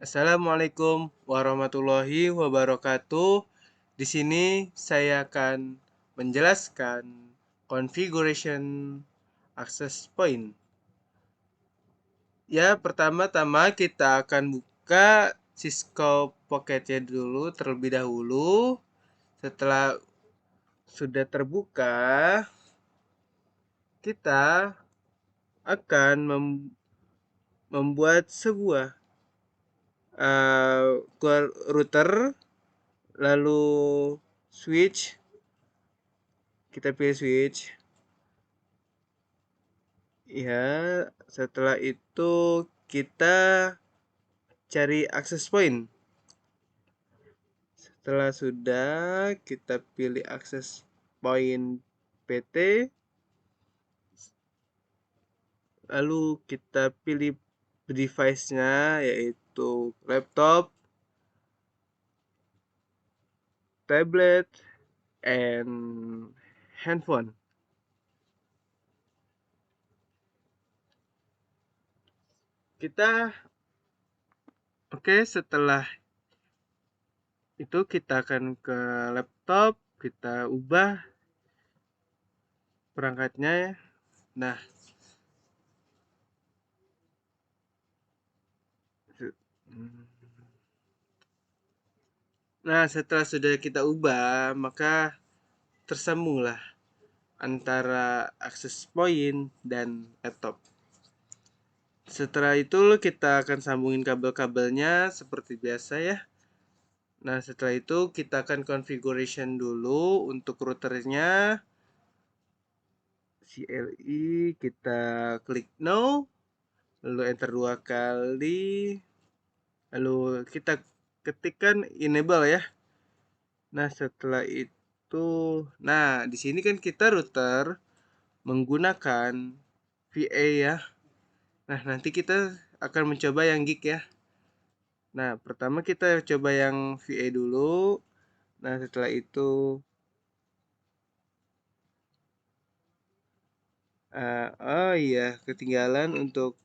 Assalamualaikum warahmatullahi wabarakatuh. Di sini saya akan menjelaskan configuration access point. Ya, pertama-tama kita akan buka Cisco Pocketnya dulu terlebih dahulu. Setelah sudah terbuka, kita akan membuat sebuah router, lalu switch. Kita pilih switch. Ya, setelah itu kita cari access point. Setelah sudah, kita pilih access point PT. Lalu kita pilih device-nya, yaitu laptop, tablet, and handphone. Setelah itu kita akan ke laptop, kita ubah perangkatnya ya. Nah, setelah sudah kita ubah, maka tersambunglah antara access point dan laptop. Setelah itu kita akan sambungin kabel-kabelnya seperti biasa ya. Nah, setelah itu kita akan configuration dulu untuk routernya. CLI kita klik no, lalu enter 2 kali, lalu kita ketikkan enable ya. Nah, setelah itu, di sini kan kita router menggunakan VA ya. Nah, nanti kita akan mencoba yang gig ya. Nah, pertama kita coba yang VA dulu. Nah, setelah itu oh iya, ketinggalan untuk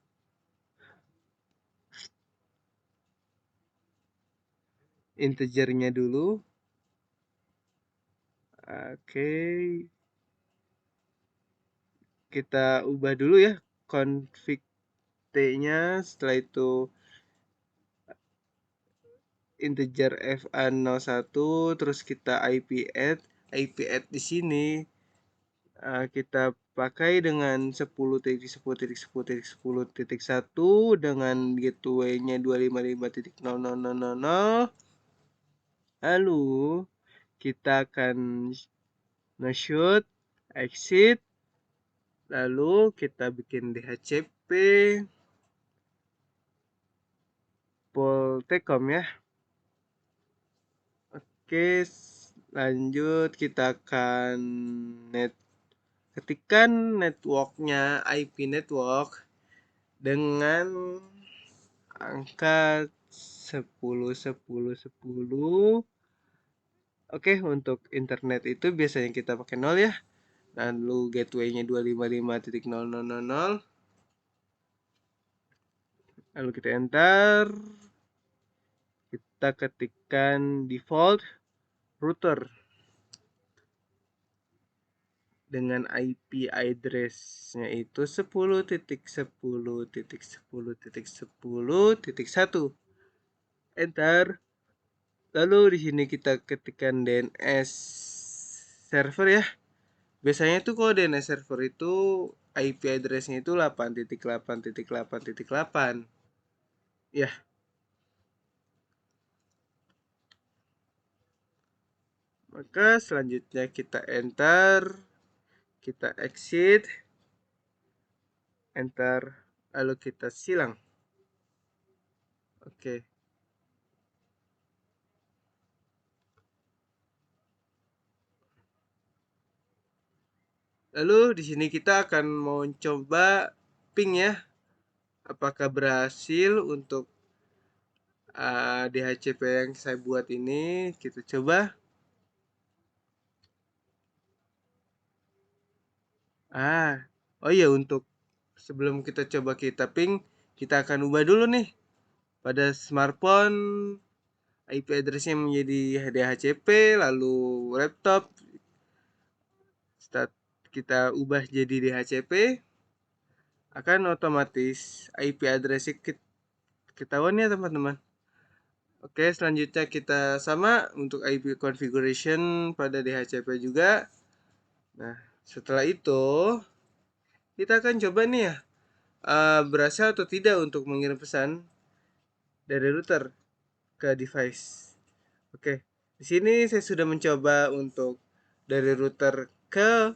integernya dulu. Oke. Kita ubah dulu ya config T-nya. Setelah itu integer FA01, terus kita IP add di sini kita pakai dengan 10.10.10.10.1 dengan gateway-nya 255.0.0.0.0. Lalu kita akan nge-shoot exit, lalu kita bikin DHCP Poltekom ya. Oke, lanjut kita akan ketikkan networknya, IP network dengan angka 10.10.10. Oke, untuk internet itu biasanya kita pakai 0 ya. Lalu gateway-nya 255.0.0.0. Lalu kita enter. Kita ketikkan default router dengan IP address-nya itu 10.10.10.10.1. Enter. Lalu di sini kita ketikkan DNS server ya. Biasanya tuh kalau DNS server itu IP address-nya itu 8.8.8.8. Ya. Maka selanjutnya kita enter, kita exit, enter, lalu kita silang. Oke. Lalu di sini kita akan mau coba ping ya. Apakah berhasil untuk DHCP yang saya buat ini? Kita coba. Oh iya, untuk sebelum kita coba kita ping, kita akan ubah dulu nih pada smartphone IP address-nya menjadi DHCP, lalu laptop kita ubah jadi DHCP, akan otomatis IP address-nya ketahuan ya teman-teman. Oke, selanjutnya kita sama untuk IP configuration pada DHCP juga. Nah, setelah itu kita akan coba nih ya, berhasil atau tidak untuk mengirim pesan dari router ke device. Oke, di sini saya sudah mencoba untuk dari router ke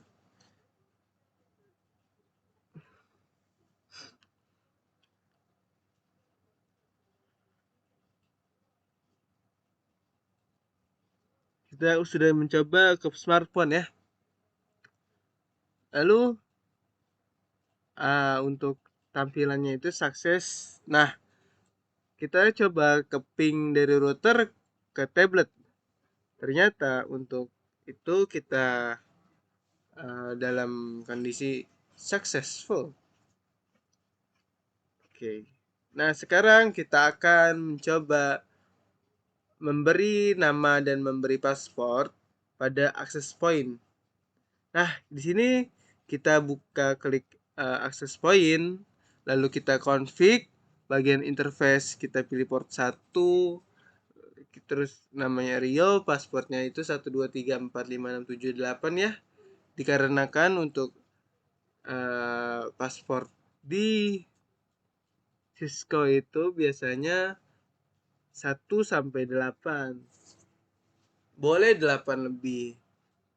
kita sudah mencoba ke smartphone ya. Lalu untuk tampilannya itu sukses. Nah, kita coba ke ping dari router ke tablet. Ternyata untuk itu kita dalam kondisi successful. Oke. Nah, sekarang kita akan mencoba memberi nama dan memberi password pada access point. Nah, di sini kita buka klik access point, lalu kita config, bagian interface kita pilih port 1, terus namanya Rio, passwordnya itu 123456788 ya. Dikarenakan untuk password di Cisco itu biasanya 1 sampai 8. Boleh 8 lebih.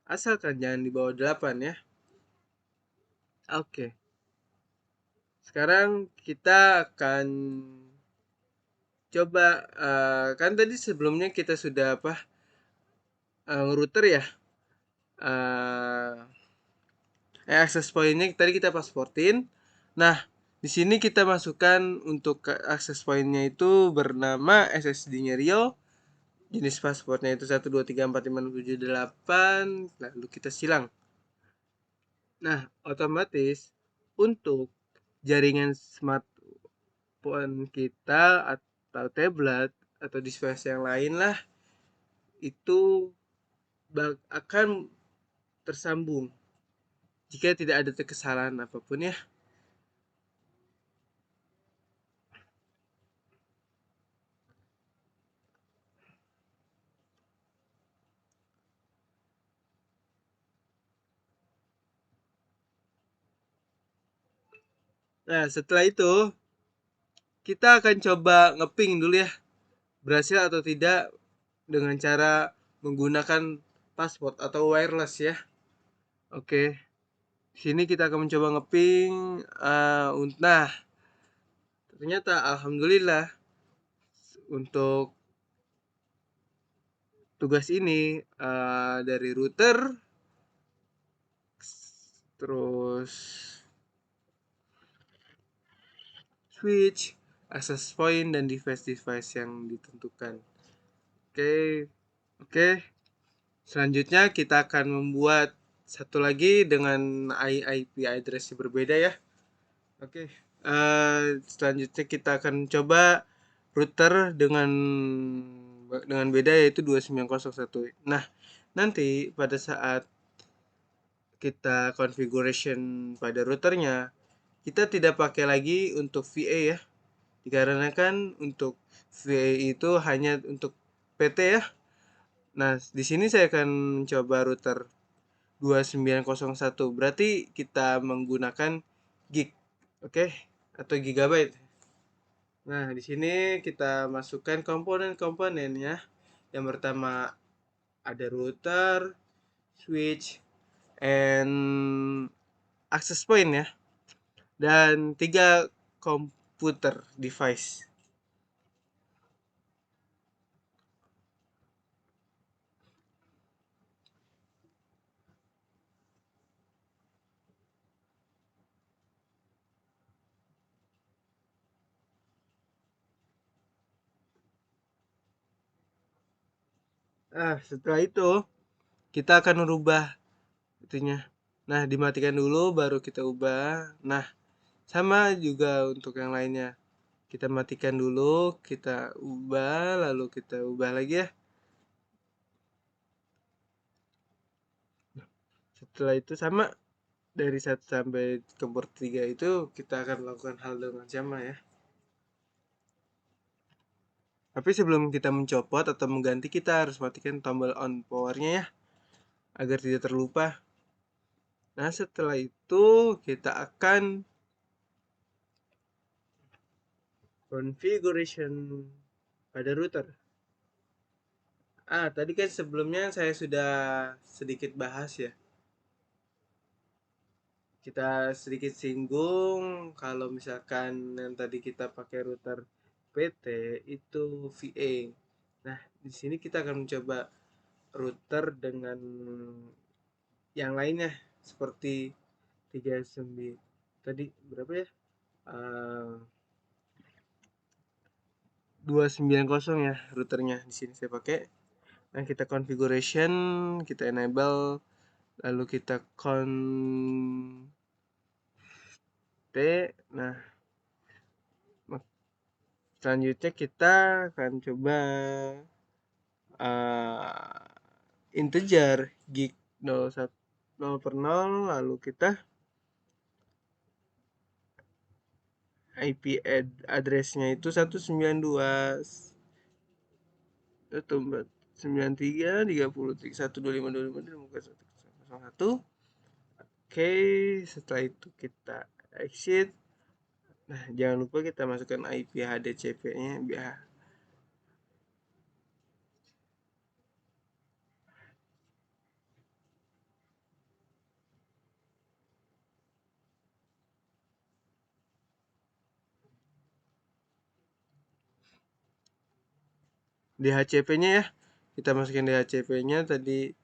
Asalkan jangan di bawah 8 ya. Oke. Sekarang kita akan coba kan tadi sebelumnya kita sudah router ya. Access point-nya tadi kita pasportin. Nah, di sini kita masukkan untuk access point-nya itu bernama SSD-nya Rio. Jenis passwordnya itu 123456788, lalu kita silang. Nah, otomatis untuk jaringan smartphone kita atau tablet atau device yang lain lah itu akan tersambung jika tidak ada kesalahan apapun ya. Nah, setelah itu kita akan coba ngeping dulu ya, berhasil atau tidak dengan cara menggunakan password atau wireless ya. Oke, sini kita akan mencoba ngeping. Nah, ternyata alhamdulillah untuk tugas ini dari router, terus switch, access point, dan device-device yang ditentukan. Oke. Selanjutnya kita akan membuat satu lagi dengan IP address yang berbeda ya. Oke. Selanjutnya kita akan coba router dengan beda yaitu 2901. Nah, nanti pada saat kita configuration pada routernya, kita tidak pakai lagi untuk VA ya. Dikarenakan untuk VA itu hanya untuk PT ya. Nah, di sini saya akan coba router 2901. Berarti kita menggunakan gig, oke? Atau gigabyte. Nah, di sini kita masukkan komponen-komponennya. Yang pertama ada router, switch, and access point ya. Dan 3 komputer device. Setelah itu kita akan merubah itunya. Nah, dimatikan dulu baru kita ubah. Nah, sama juga untuk yang lainnya. Kita matikan dulu, kita ubah, lalu kita ubah lagi ya. Setelah itu sama, dari 1 sampai keyboard 3 itu kita akan melakukan hal dengan sama ya. Tapi sebelum kita mencopot atau mengganti, kita harus matikan tombol on powernya ya, agar tidak terlupa. Nah, setelah itu kita akan configuration pada router. Tadi kan sebelumnya saya sudah sedikit bahas ya. Kita sedikit singgung kalau misalkan yang tadi kita pakai router PT itu VA. Nah, di sini kita akan mencoba router dengan yang lainnya seperti 39 tadi berapa ya? 290 ya routernya di sini saya pakai. Nah, kita configuration, kita enable, lalu kita nah selanjutnya kita akan coba integer gig 0 per 0, lalu kita IP address-nya itu 192.193.30.125.25.101. Oke, setelah itu kita exit. Nah, jangan lupa kita masukkan IP HDCP-nya biar DHCP-nya ya. Kita masukin DHCP-nya tadi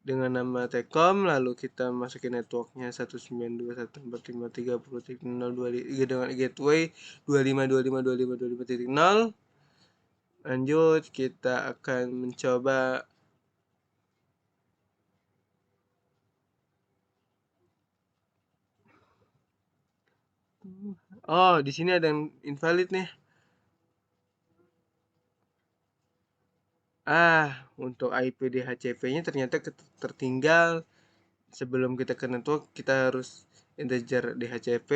dengan nama Telkom, lalu kita masukin networknya 192.145.30.0 dengan gateway 25.25.25.25.0. Lanjut, kita akan mencoba di sini ada yang invalid nih. Untuk IP DHCP-nya ternyata tertinggal. Sebelum kita ke network, kita harus integer DHCP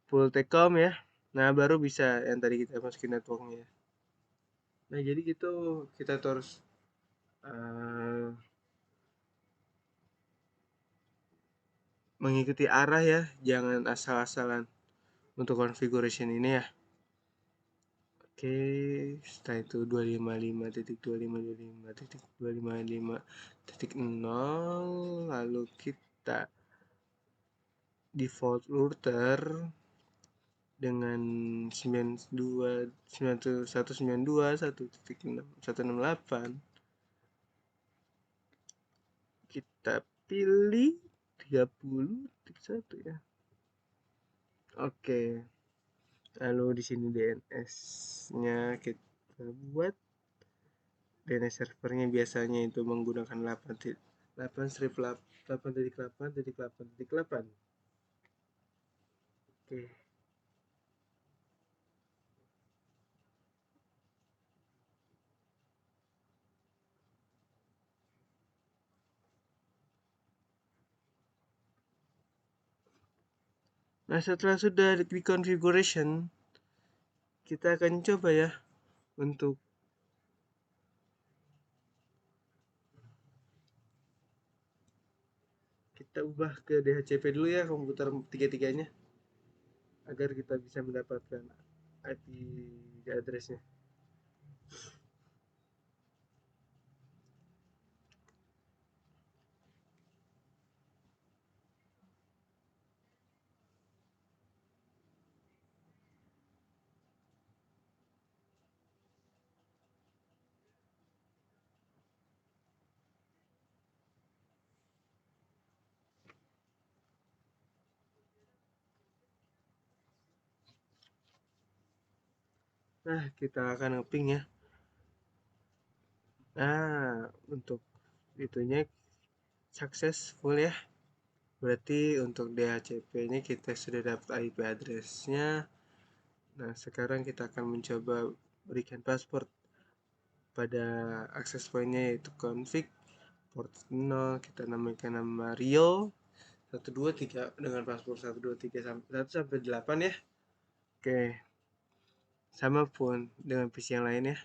full Telkom ya. Nah, baru bisa yang tadi kita masukin networknya. Nah, jadi gitu kita terus mengikuti arah ya, jangan asal-asalan untuk configuration ini ya. Oke, setelah itu 255.255.255.0, lalu kita default router dengan 192.168. Kita pilih 30.1 ya. Oke. Lalu di sini DNS-nya kita buat. DNS servernya biasanya itu menggunakan 8.8.8.8.8. Oke. Nah, setelah sudah di configuration, kita akan coba ya untuk kita ubah ke DHCP dulu ya komputer tiga-tiganya agar kita bisa mendapatkan IP address-nya. Nah, kita akan ngeping ya. Nah, untuk itunya successful ya. Berarti untuk DHCP-nya kita sudah dapat IP address-nya. Nah, sekarang kita akan mencoba berikan password pada access point-nya, yaitu config port 0, kita namakan nama Rio 123 dengan password 123 sampai 1 sampai 8 ya. Oke. Sama pun dengan PC yang lain ya.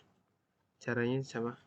Caranya sama.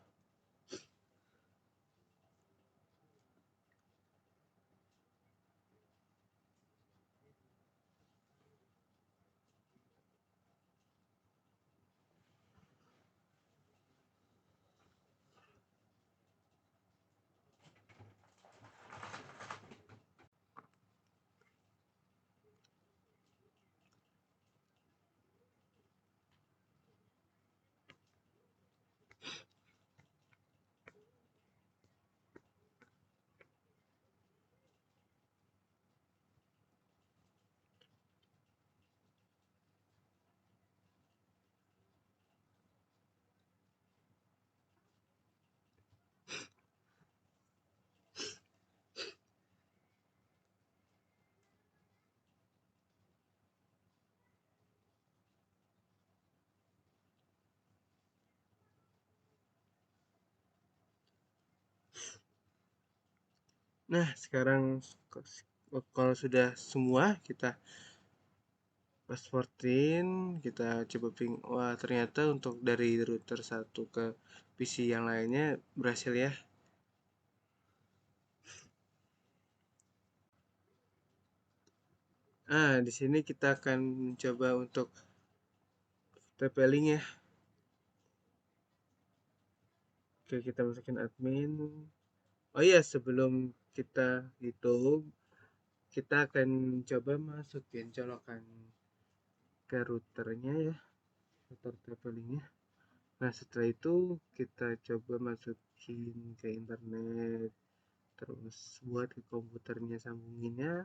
Nah, sekarang kalau sudah semua kita passwordin, kita coba ping. Wah, ternyata untuk dari router satu ke PC yang lainnya berhasil ya. Nah, di sini kita akan mencoba untuk TP-Link ya. Oke, kita masukin admin. Oh iya, sebelum kita itu, kita akan coba masukin colokan ke routernya ya, router TP-Linknya. Nah, setelah itu kita coba masukin ke internet, terus buat ke komputernya sambunginnya.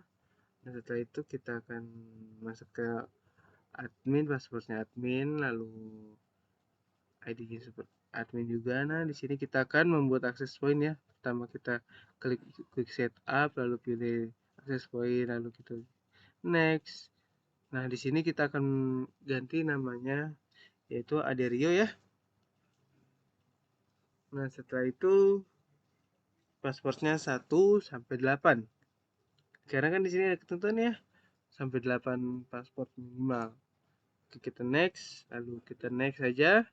Nah, setelah itu kita akan masuk ke admin, passwordnya admin, lalu ID-nya seperti admin juga. Nah, di sini kita akan membuat access point ya. Pertama kita klik quick setup, lalu pilih access point, lalu kita next. Nah, di sini kita akan ganti namanya, yaitu Aderio ya. Nah, setelah itu passwordnya 1 sampai 8. Sekarang kan di sini ada ketentuan ya, sampai 8 password minimal. Oke, kita next, lalu kita next saja.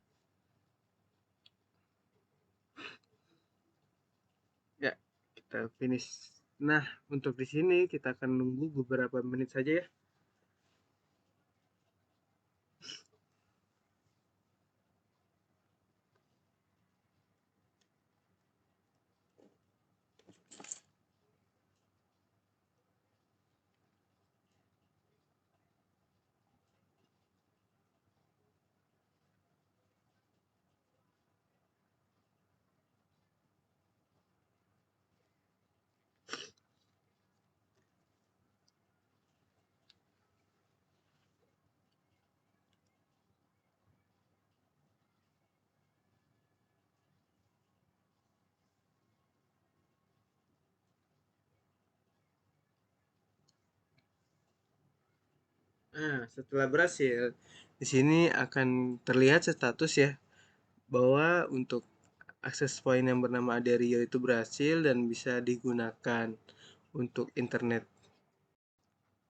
Ya, kita finish. Nah, untuk di sini kita akan nunggu beberapa menit saja ya. Nah, setelah berhasil, di sini akan terlihat status ya, bahwa untuk akses point yang bernama Aderio itu berhasil dan bisa digunakan untuk internet.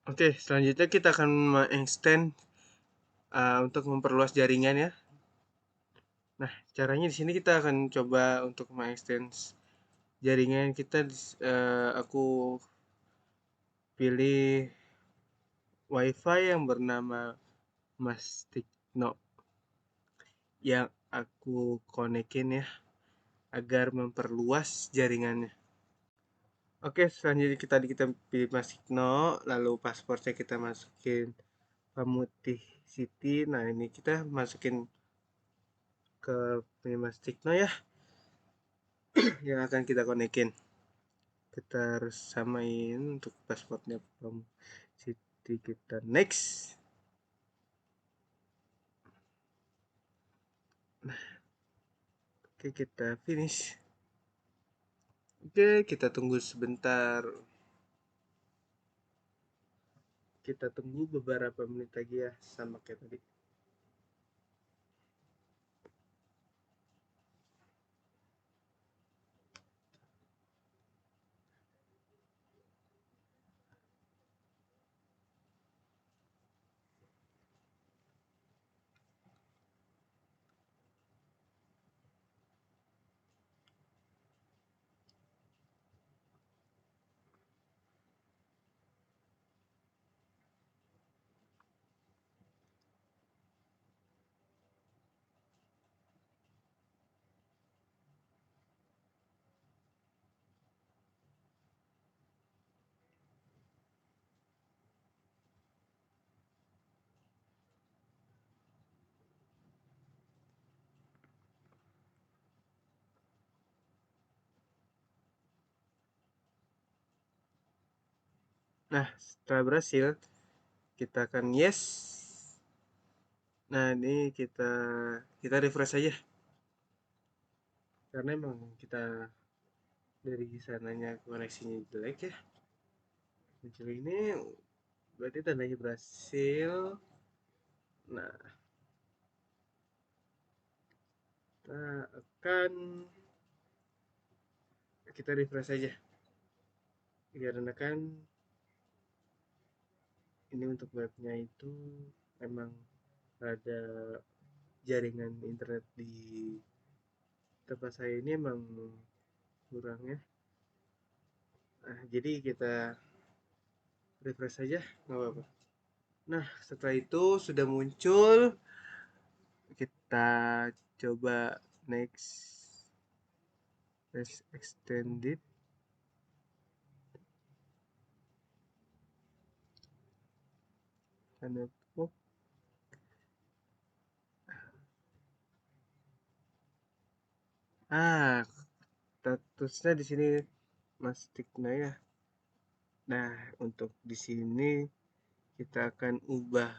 Oke, selanjutnya kita akan extend untuk memperluas jaringan ya. Nah, caranya di sini kita akan coba untuk extend jaringan kita. Aku pilih WiFi yang bernama Mastikno yang aku konekin ya, agar memperluas jaringannya. Oke, selanjutnya kita pilih Mastikno, lalu passwordnya kita masukin Pamutih City. Nah, ini kita masukin ke punya Mastikno ya, yang akan kita konekin. Kita harus samain untuk passwordnya Pamutih City. Kita next. Oke, kita finish. Oke, kita tunggu sebentar. Kita tunggu beberapa menit lagi ya, sama kayak tadi. Nah, setelah berhasil, kita akan yes. Nah, ini kita refresh aja. Karena emang kita dari sananya koneksinya jelek ya. Muncul ini berarti tandanya berhasil. Nah, kita akan kita refresh aja. Karena kan ini untuk webnya itu emang ada jaringan internet di tempat saya ini emang kurang ya. Nah, jadi kita refresh saja, nggak apa-apa. Nah, setelah itu sudah muncul, kita coba next, let's extend it. Network. Ah, statusnya di sini Mas Tikna ya. Nah, untuk di sini kita akan ubah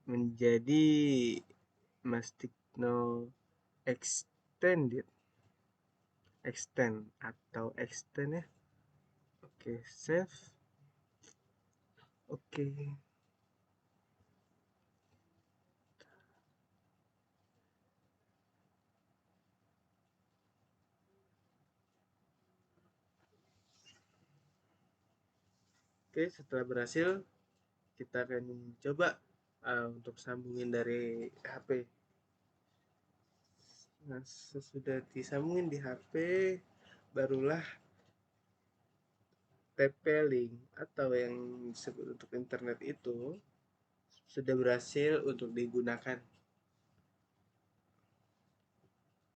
menjadi Mastikno extended, extend atau extend ya. Oke, save. Oke. Oke, setelah berhasil kita akan coba untuk sambungin dari HP. Nah, sesudah disambungin di HP, barulah TP-Link atau yang disebut untuk internet itu sudah berhasil untuk digunakan.